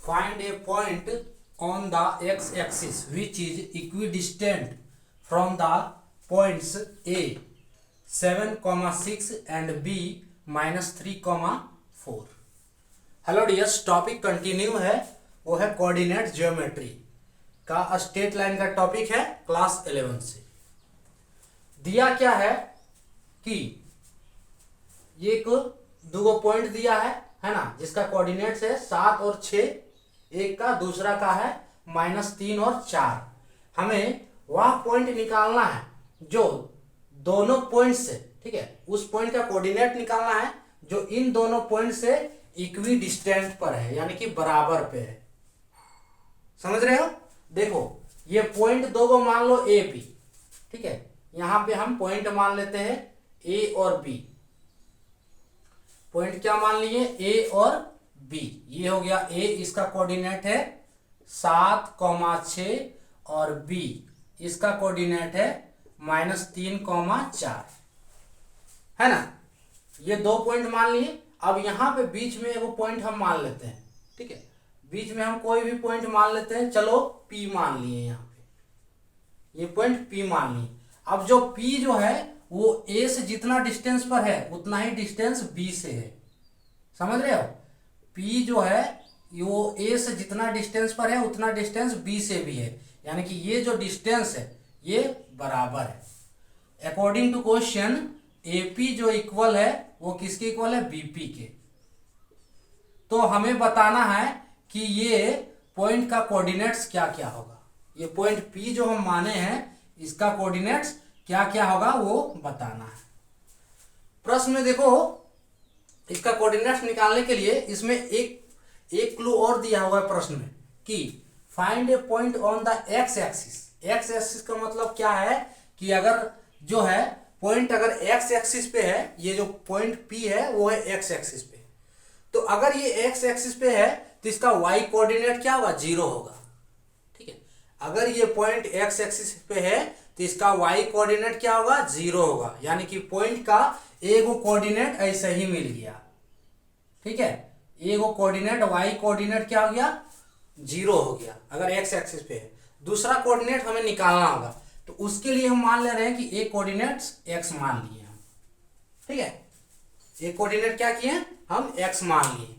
Find a point on the x-axis which is equidistant from the points A 7,6 and B -3,4। Hello dears, topic continue है, वो है coordinate geometry का straight line का topic है class 11 से। दिया क्या है कि एक दो पॉइंट दिया है ना, जिसका कोऑर्डिनेट्स है 7 और 6, एक का दूसरा का है -3 और 4। हमें वह पॉइंट निकालना है जो दोनों पॉइंट से, ठीक है, उस पॉइंट का कोऑर्डिनेट निकालना है जो इन दोनों पॉइंट से इक्वी डिस्टेंट पर है, यानी कि बराबर पे है। समझ रहे हो? देखो, ये पॉइंट दो को मान लो ए बी, ठीक है, यहां पे हम पॉइंट मान लेते हैं ए और बी। पॉइंट क्या मान लिए? ए और बी। ये हो गया ए, इसका कोऑर्डिनेट है 7,6 और बी इसका कोऑर्डिनेट है -3,4, है ना। ये दो पॉइंट मान लिए। अब यहां पे बीच में एगो पॉइंट हम मान लेते हैं, ठीक है, बीच में हम कोई भी पॉइंट मान लेते हैं। चलो पी मान लिए, यहां पे ये पॉइंट पी मान लिए। अब जो पी जो है वो ए से जितना डिस्टेंस पर है उतना ही डिस्टेंस बी से है। समझ रहे हो? पी जो है वो ए से जितना डिस्टेंस पर है उतना डिस्टेंस बी से भी है, यानी कि ये जो डिस्टेंस है ये बराबर है। अकॉर्डिंग टू क्वेश्चन, एपी जो इक्वल है वो किसके इक्वल है? बीपी के। तो हमें बताना है कि ये पॉइंट का कोऑर्डिनेट्स क्या क्या होगा। ये पॉइंट पी जो हम माने हैं इसका कोऑर्डिनेट्स क्या क्या होगा वो बताना है। प्रश्न में देखो, इसका कोऑर्डिनेट्स निकालने के लिए इसमें एक क्लू और दिया हुआ है प्रश्न में कि find A point on the x axis. X axis का मतलब क्या है कि अगर जो है पॉइंट अगर एक्स एक्सिस पे है, ये जो पॉइंट पी है वो है एक्स एक्सिस पे, तो अगर ये एक्स एक्सिस पे है तो इसका वाई कोऑर्डिनेट क्या होगा? 0 होगा। ठीक है, अगर ये पॉइंट एक्स एक्सिस पे है तो इसका वाई कोऑर्डिनेट क्या होगा? 0 होगा, यानी कि पॉइंट का एगो कोऑर्डिनेट ऐसे ही मिल गया। ठीक है, एगो कोऑर्डिनेट वाई कोऑर्डिनेट क्या हो गया? 0 हो गया अगर एक्स एक्सिस पे है। दूसरा कोऑर्डिनेट हमें निकालना होगा, तो उसके लिए हम मान ले रहे हैं कि ए कोऑर्डिनेट्स एक्स मान लिए हम। ठीक है, ए कोऑर्डिनेट क्या किए हम? एक्स मान लिए।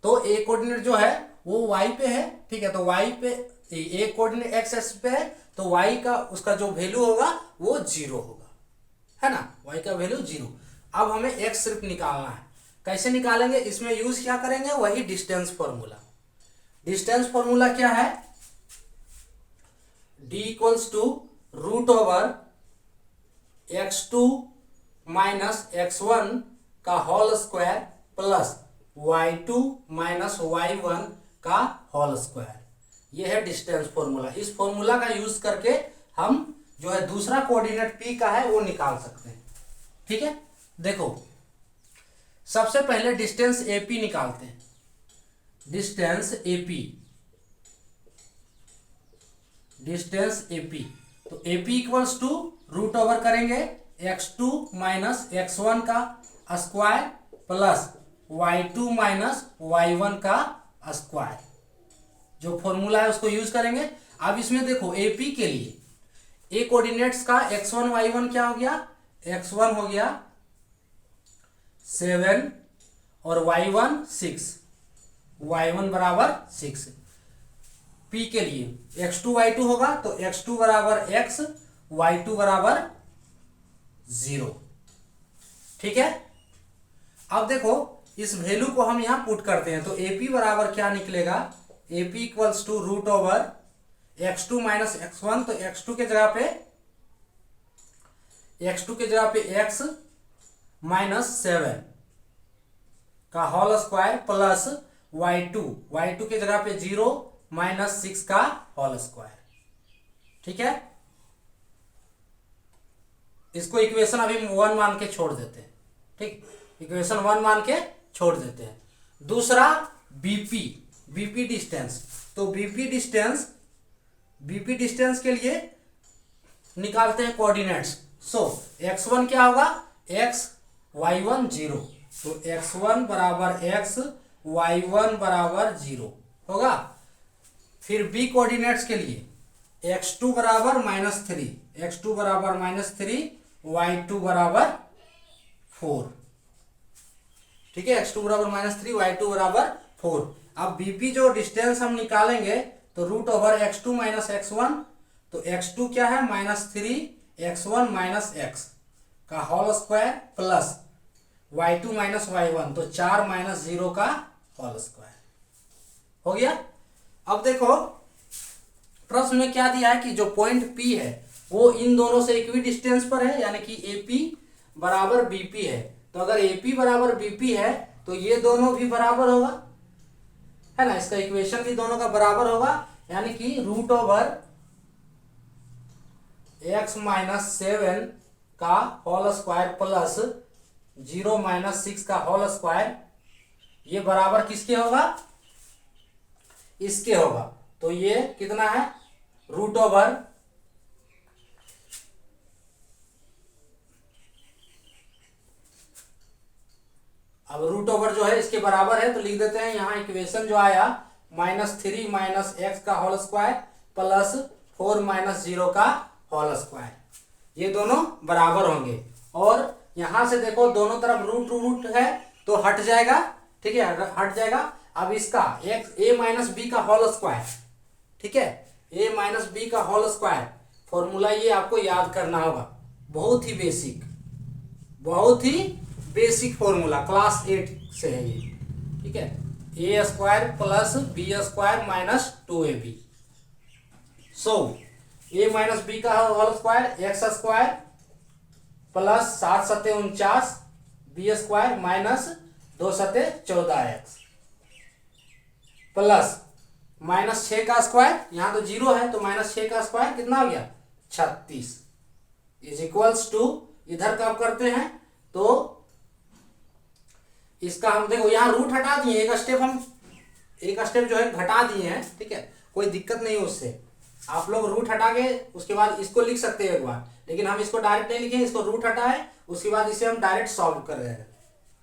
तो ए कोऑर्डिनेट जो है वो वाई पे है, ठीक है, तो वाई पे ए कोऑर्डिनेट एक्स एक्सिस पे है, तो वाई का उसका जो वैल्यू होगा वो 0 होगा, है ना, वाई का वैल्यू 0। अब हमें एक्स सिर्फ निकालना है। कैसे निकालेंगे? इसमें यूज क्या करेंगे? वही डिस्टेंस फॉर्मूला। डिस्टेंस फॉर्मूला क्या है? d equals to √over x2 minus x1 का whole square plus y2 minus y1 का होल स्क्वायर। यह है डिस्टेंस फॉर्मूला। इस फॉर्मूला का यूज करके हम जो है दूसरा कोऑर्डिनेट p का है वो निकाल सकते हैं। ठीक है, देखो, सबसे पहले डिस्टेंस AP निकालते हैं। डिस्टेंस AP, डिस्टेंस AP, तो AP इक्वल्स टू √ओवर करेंगे x2 माइनस x1 का square plus y2 minus y1 का स्क्वायर। जो फॉर्मूला है उसको यूज करेंगे। अब इसमें देखो AP के लिए ए कोऑर्डिनेट्स का x1 y1 क्या हो गया? x1 हो गया 7 और y1 6, y1 बराबर 6। P के लिए x2 y2 होगा, तो x2 बराबर x, y2 बराबर 0। ठीक है, अब देखो इस वैल्यू को हम यहां पुट करते हैं, तो AP बराबर क्या निकलेगा? AP equals to √over x2 minus x1, तो x2 के जगह पे x माइनस 7 का होल स्क्वायर प्लस y2 के जगह पे 0 माइनस 6 का होल स्क्वायर। ठीक है, इसको इक्वेशन अभी 1 मान के छोड़ देते हैं। ठीक, इक्वेशन 1 मान के छोड़ देते हैं। दूसरा बीपी डिस्टेंस, तो बीपी डिस्टेंस के लिए निकालते हैं कोऑर्डिनेट्स। सो x1 क्या होगा? x y1 0, तो x1 बराबर x, y1 बराबर 0 होगा। फिर b कोऑर्डिनेट्स के लिए x2 बराबर -3, x2 बराबर -3, y2 बराबर 4। ठीक है, x2 बराबर -3, y2 बराबर 4। अब bp जो डिस्टेंस हम निकालेंगे तो root over x2 minus x1, तो x2 क्या है -3 x1 माइनस x का whole square plus y2 minus y1, तो 4 माइनस 0 का होल स्क्वायर हो गया। अब देखो प्रश्न में क्या दिया है कि जो पॉइंट P है वो इन दोनों से इक्वी डिस्टेंस पर है, यानी कि AP बराबर BP है। तो अगर AP बराबर BP है तो ये दोनों भी बराबर होगा, है ना, इसका इक्वेशन भी दोनों का बराबर होगा, यानी कि रूट ओवर x माइनस 7 का होल स्क्वायर प्लस 0 माइनस 6 का होल स्क्वायर, ये बराबर किसके होगा, इसके होगा। तो ये कितना है, रूट ओवर अब रूट ओवर जो है इसके बराबर है, तो लिख देते हैं यहाँ इक्वेशन जो आया -3 माइनस एक्स का होल स्क्वायर प्लस 4 माइनस 0 का होल स्क्वायर, ये दोनों बराबर होंगे। और यहां से देखो दोनों तरफ रूट रूट है तो हट जाएगा, ठीक है, हट जाएगा। अब इसका a माइनस बी का होल स्क्वायर, ठीक है, a माइनस बी का होल स्क्वायर फॉर्मूला ये आपको याद करना होगा, बहुत ही बेसिक फॉर्मूला, क्लास 8 से है ये, ठीक है, a square plus B square minus 2ab। So a minus B का whole square X square plus 7 सत्ते 49 बी स्क्वायर माइनस 2 सत्ते 14x प्लस -6 का स्क्वायर, यहां तो 0 है तो -6 का स्क्वायर कितना हो गया 36 इज इक्वल्स टू, इधर कब करते हैं तो इसका हम देखो यहाँ रूट हटा दिए, एक स्टेप जो है घटा दिए हैं, ठीक है, कोई दिक्कत नहीं है उससे। आप लोग रूट हटा के उसके बाद इसको लिख सकते हैं एक बार, लेकिन हम इसको डायरेक्ट नहीं लिखे, इसको रूट हटाए उसके बाद इसे हम डायरेक्ट सॉल्व कर रहे हैं,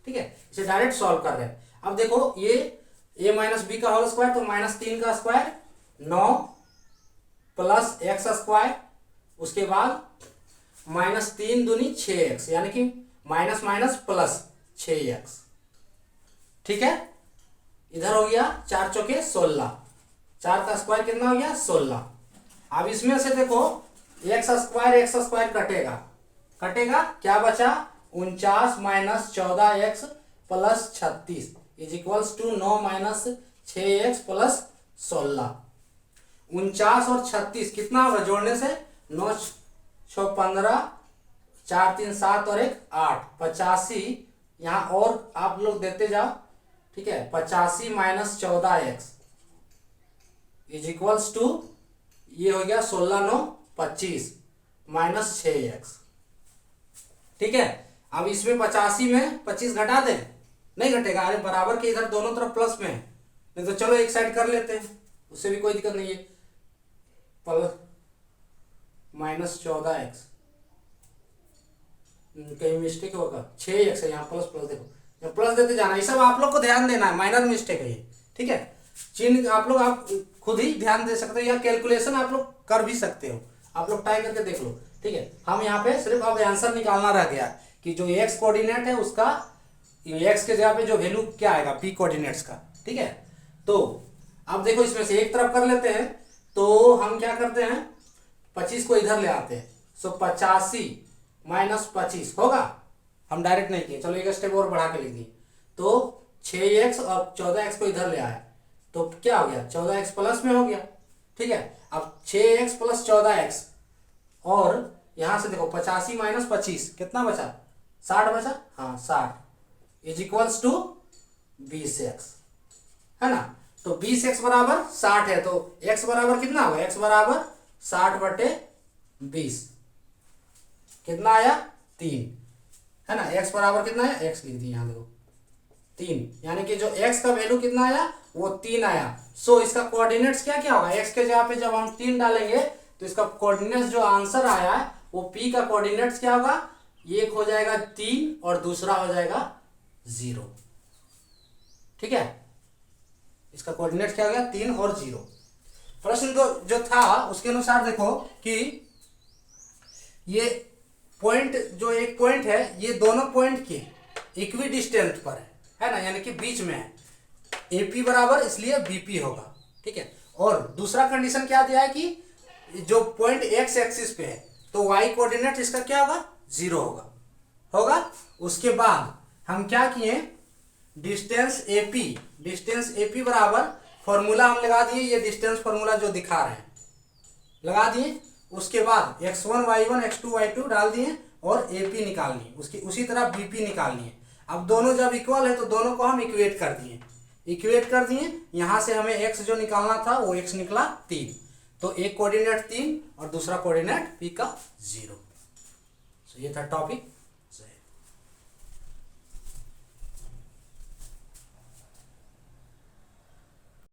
ठीक है, इसे डायरेक्ट सॉल्व कर रहे हैं। अब देखो ये a माइनस बी का होल स्क्वायर, तो -3 का स्क्वायर 9 प्लस एक्स स्क्वायर, उसके बाद -3 दूनी 6x, यानी कि माइनस माइनस प्लस 6x, ठीक है। इधर हो गया 4 चौके 16, 4 का स्क्वायर कितना हो गया 16। अब इसमें से देखो एक्स स्क्वायर कटेगा क्या बचा 49 minus 14x plus 36 is equals to 9 minus 6x plus 16। 49 और 36 कितना होगा जोड़ने से 9 6 15, 4 3 7 और 1 8, 85, यहाँ और आप लोग देते जाओ, ठीक है, 85 minus 14x is equals to, ये हो गया 16 9 25 माइनस 6x, ठीक है। अब इसमें 85 में 25 घटा दे, नहीं घटेगा, अरे बराबर के इधर दोनों तरफ प्लस में है, नहीं तो चलो एक साइड कर लेते हैं, उससे भी कोई दिक्कत नहीं है, प्लस -14x, कहीं मिस्टेक होगा 6x है यहाँ, प्लस देखो प्लस देते जाना, ये सब आप लोग को ध्यान देना है, माइनर मिस्टेक है ये, ठीक है। चिन्ह आप खुद ही ध्यान दे सकते हो या कैलकुलेशन आप लोग कर भी सकते हो, आप लोग ट्राई करके देख लो, ठीक है। हम यहाँ पे सिर्फ अब आंसर निकालना रह गया कि जो x कोऑर्डिनेट है उसका x के जगह पे जो वैल्यू क्या आएगा p कोऑर्डिनेट्स का, ठीक है। तो अब देखो इसमें से एक तरफ कर लेते हैं, तो हम क्या करते हैं 25 को इधर ले आते हैं, सो 85 माइनस 25 होगा, हम डायरेक्ट नहीं किए, चलो एक स्टेप और बढ़ा के लिख दिए, तो 6x और 14x को इधर ले आए तो क्या हो गया 14x प्लस में हो गया, ठीक है। अब 6x प्लस 14x और यहां से देखो 85 माइनस 25 कितना बचा 60 बचा, हाँ 60 इज इक्वल्स टू 20x, है ना। तो 20x बराबर 60 है, तो x बराबर कितना होगा, x बराबर 60/20 कितना आया 3, है ना। x बराबर कितना है, x लिख दिया यहाँ देखो 3, यानी कि जो x का वैल्यू कितना आया वो 3 आया। सो इसका कोऑर्डिनेट्स क्या क्या होगा, x के जगह पे जब हम 3 डालेंगे तो इसका कोऑर्डिनेट्स जो आंसर आया है वो p का कोऑर्डिनेट्स क्या होगा, एक हो जाएगा 3 और दूसरा हो जाएगा 0, ठीक है। इसका कोऑर्डिनेट क्या हो गया 3 और 0। प्रश्न जो था उसके अनुसार देखो कि ये पॉइंट जो एक पॉइंट है ये दोनों पॉइंट के इक्वी डिस्टेंस पर है ना, यानी कि बीच में है। AP बराबर इसलिए BP होगा, ठीक है। और दूसरा कंडीशन क्या दिया है कि जो पॉइंट एक्स एक्सिस पे है तो y कोऑर्डिनेट इसका क्या होगा 0 होगा। उसके बाद हम क्या किए, डिस्टेंस AP बराबर फॉर्मूला हम लगा दिए, ये डिस्टेंस फॉर्मूला जो दिखा रहे हैं लगा दिए। उसके बाद x1 y1 x2 y2 डाल दिए और AP निकालनी है, उसकी उसी तरह BP निकालनी है। अब दोनों जब इक्वल है तो दोनों को हम इक्वेट कर दिए, यहां से हमें x जो निकालना था वो x निकला 3, तो एक कोऑर्डिनेट 3 और दूसरा कोऑर्डिनेट p का 0। तो ये था टॉपिक।